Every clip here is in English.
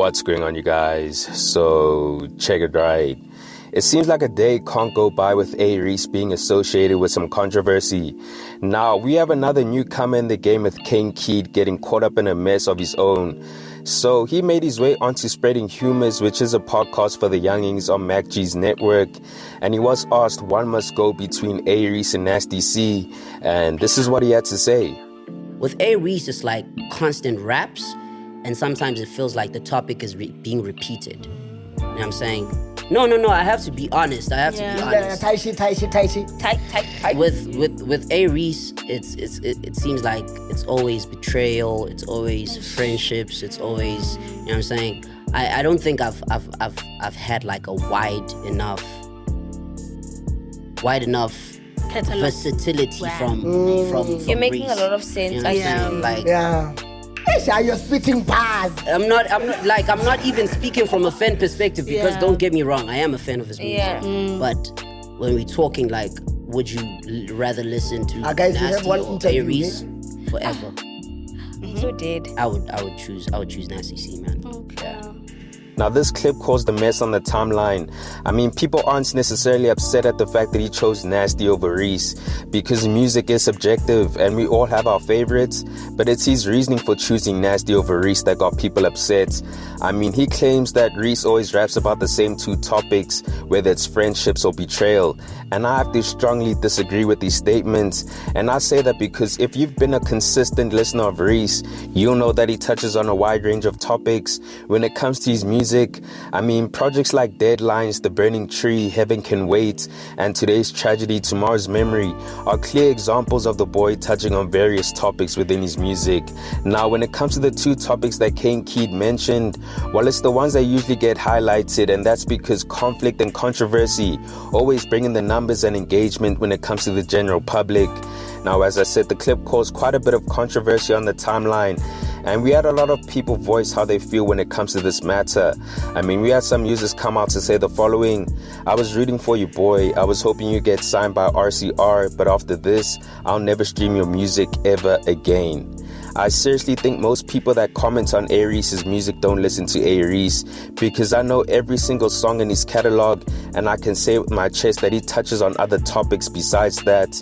What's going on, you guys? So, check it right. It seems like a day can't go by with A-Reece being associated with some controversy. Now, we have another newcomer in the game with Keid getting caught up in a mess of his own. So, he made his way onto Spreading Humors, which is a podcast for the youngings on Mac G's network. And he was asked one must go between A-Reece and Nasty C. And this is what he had to say. With A-Reece, it's like constant raps. And sometimes it feels like the topic is being repeated. You know what I'm saying? No, I have to be honest. I have to be honest. Tight. With A-Reece, it seems like it's always betrayal, it's always friendships, it's always, you know what I'm saying? I don't think I've had like a wide enough versatility from You're making Reece. a lot of sense. You know what I'm saying? Like, You're spitting bars. I'm not even speaking from a fan perspective because don't get me wrong, I am a fan of his music. Yeah. But when we're talking like, would you rather listen to guys, Nasty or A-Reece forever? So did. I would choose Nasty C, man. Okay. Yeah. Now, this clip caused a mess on the timeline. I mean, people aren't necessarily upset at the fact that he chose Nasty over Reece because music is subjective and we all have our favorites, but it's his reasoning for choosing Nasty over Reece that got people upset. I mean, he claims that Reece always raps about the same two topics, whether it's friendships or betrayal, and I have to strongly disagree with these statements. And I say that because if you've been a consistent listener of Reece, you'll know that he touches on a wide range of topics. When it comes to his music, I mean, projects like Deadlines, The Burning Tree, Heaven Can Wait, and Today's Tragedy, Tomorrow's Memory are clear examples of the boy touching on various topics within his music. Now, when it comes to the two topics that Keid mentioned, well, it's the ones that usually get highlighted, and that's because conflict and controversy always bring in the numbers and engagement when it comes to the general public. Now, as I said, the clip caused quite a bit of controversy on the timeline, and we had a lot of people voice how they feel when it comes to this matter. I mean, we had some users come out to say the following: I was rooting for you, boy. I was hoping you get signed by RCR, but after this, I'll never stream your music ever again. I seriously think most people that comment on A-Reece's music don't listen to A-Reece, because I know every single song in his catalog, and I can say with my chest that he touches on other topics besides that.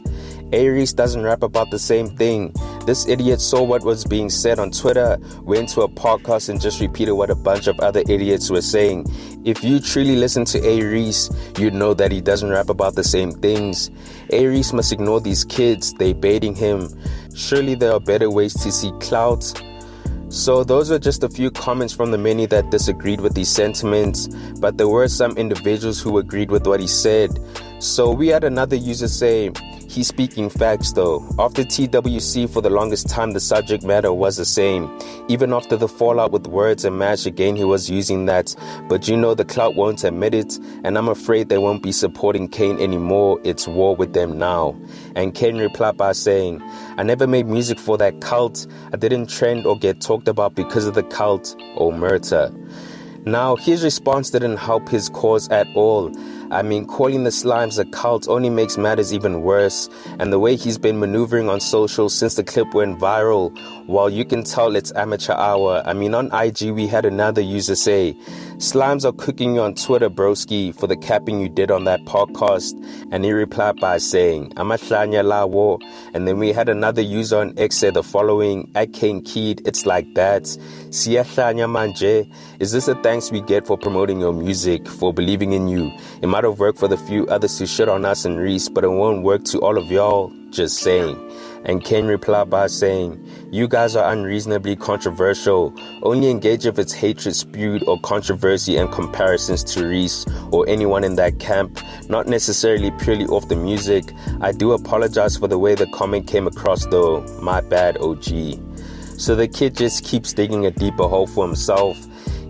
A-Reece doesn't rap about the same thing. This idiot saw what was being said on Twitter, went to a podcast and just repeated what a bunch of other idiots were saying. If you truly listen to A-Reece, you'd know that he doesn't rap about the same things. A-Reece must ignore these kids, they baiting him. Surely there are better ways to see clout. So those are just a few comments from the many that disagreed with these sentiments, but there were some individuals who agreed with what he said. So we had another user say, he's speaking facts though. After TWC, for the longest time, the subject matter was the same. Even after the fallout with Words and Mash, again he was using that. But you know the clout won't admit it, and I'm afraid they won't be supporting Kane anymore. It's war with them now. And Kane replied by saying, I never made music for that cult. I didn't trend or get talked about because of the cult or murder. Now, his response didn't help his cause at all. I mean, calling the Slimes a cult only makes matters even worse. And the way he's been maneuvering on social since the clip went viral, well, you can tell it's amateur hour. I mean, on IG, we had another user say, Slimes are cooking you on Twitter, broski, for the capping you did on that podcast. And he replied by saying, Amahlanya lawo. And then we had another user on X say the following, at Keid, it's like that. Siyahlanya manje. Is this a thanks we get for promoting your music, for believing in you? It might have worked for the few others who shit on us and Reece, but it won't work to all of y'all. Just saying. And Kane replied by saying, you guys are unreasonably controversial. Only engage if it's hatred spewed or controversy and comparisons to Reece or anyone in that camp, not necessarily purely off the music. I do apologize for the way the comment came across though. My bad, OG. So the kid just keeps digging a deeper hole for himself.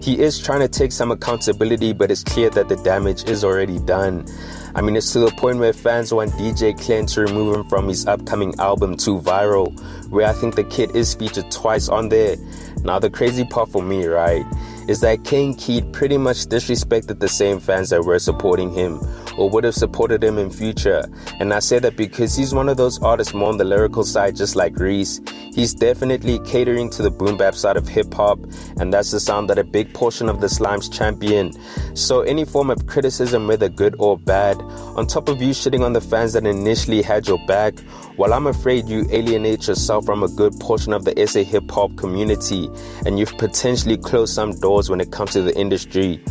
He is trying to take some accountability, but it's clear that the damage is already done. I mean, it's to the point where fans want DJ Kane to remove him from his upcoming album Too Viral, where I think the kid is featured twice on there. Now, the crazy part for me, right, is that Keid pretty much disrespected the same fans that were supporting him. or would have supported him in future. And I say that because he's one of those artists more on the lyrical side, just like Reece. He's definitely catering to the boom bap side of hip hop, and that's the sound that a big portion of the Slimes champion. So any form of criticism, whether good or bad, on top of you shitting on the fans that initially had your back, well, I'm afraid you alienate yourself from a good portion of the SA hip hop community, and you've potentially closed some doors when it comes to the industry.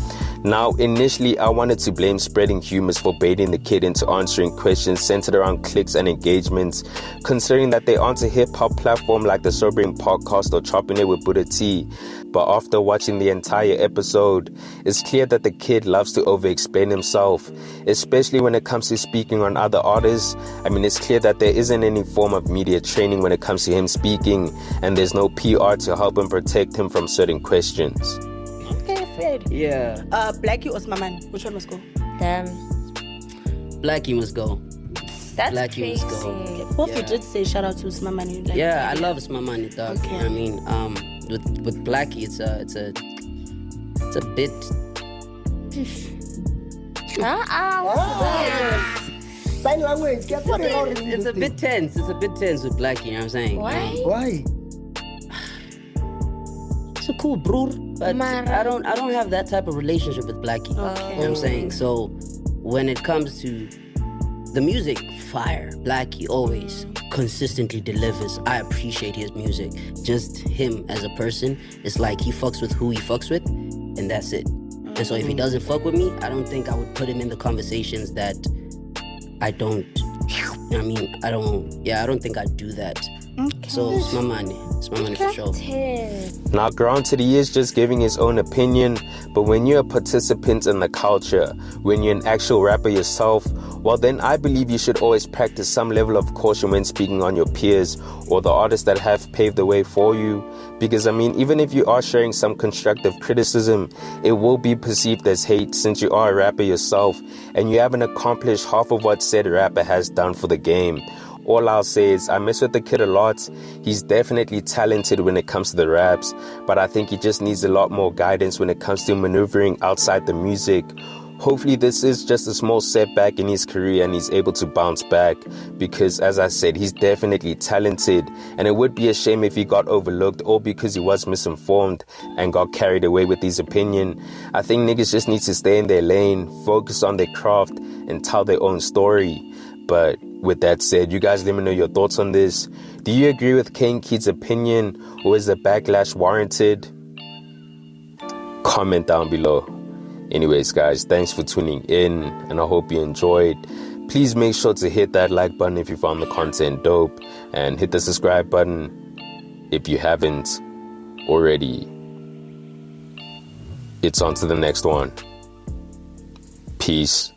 Now, initially, I wanted to blame Spreading Humors for baiting the kid into answering questions centered around clicks and engagements, considering that they aren't a hip-hop platform like the Sobering Podcast or Chopping It with Buddha T. But after watching the entire episode, it's clear that the kid loves to over-explain himself, especially when it comes to speaking on other artists. I mean, it's clear that there isn't any form of media training when it comes to him speaking, and there's no PR to help him protect him from certain questions. Okay, Fred. Yeah. Blackie or Smamani? Which one must go? Damn. Blackie must go. That's Blackie crazy. must go. Both Yeah. you did say shout out to Smamani. Like, Yeah, I love Smamani, dog. Okay. I mean, with Blackie, it's a bit. Sign language. Get what It's a bit tense. It's a bit tense with Blackie. You know what I'm saying? Why? Why? It's a cool bro, but Mara. I don't have that type of relationship with Blackie. Okay. You know what I'm saying? So when it comes to the music, fire. Blackie always consistently delivers. I appreciate his music. Just him as a person, it's like he fucks with who he fucks with, and that's it. And so if he doesn't fuck with me, I don't think I would put him in the conversations that I don't. I mean, I don't think I'd do that. Okay. So it's my money for sure. Now, granted, he is just giving his own opinion, but when you're a participant in the culture, when you're an actual rapper yourself, well, then I believe you should always practice some level of caution when speaking on your peers or the artists that have paved the way for you. Because, I mean, even if you are sharing some constructive criticism, it will be perceived as hate since you are a rapper yourself and you haven't accomplished half of what said rapper has done for the game. All I'll say is I mess with the kid a lot. He's definitely talented when it comes to the raps, but I think he just needs a lot more guidance when it comes to maneuvering outside the music. Hopefully this is just a small setback in his career and he's able to bounce back because, as I said, he's definitely talented, and it would be a shame if he got overlooked all because he was misinformed and got carried away with his opinion. I think niggas just need to stay in their lane, focus on their craft and tell their own story. But with that said, you guys let me know your thoughts on this. Do you agree with Keid's opinion, or is the backlash warranted? Comment down below. Anyways, guys, thanks for tuning in, and I hope you enjoyed. Please make sure to hit that like button if you found the content dope, and hit the subscribe button if you haven't already. It's on to the next one. Peace.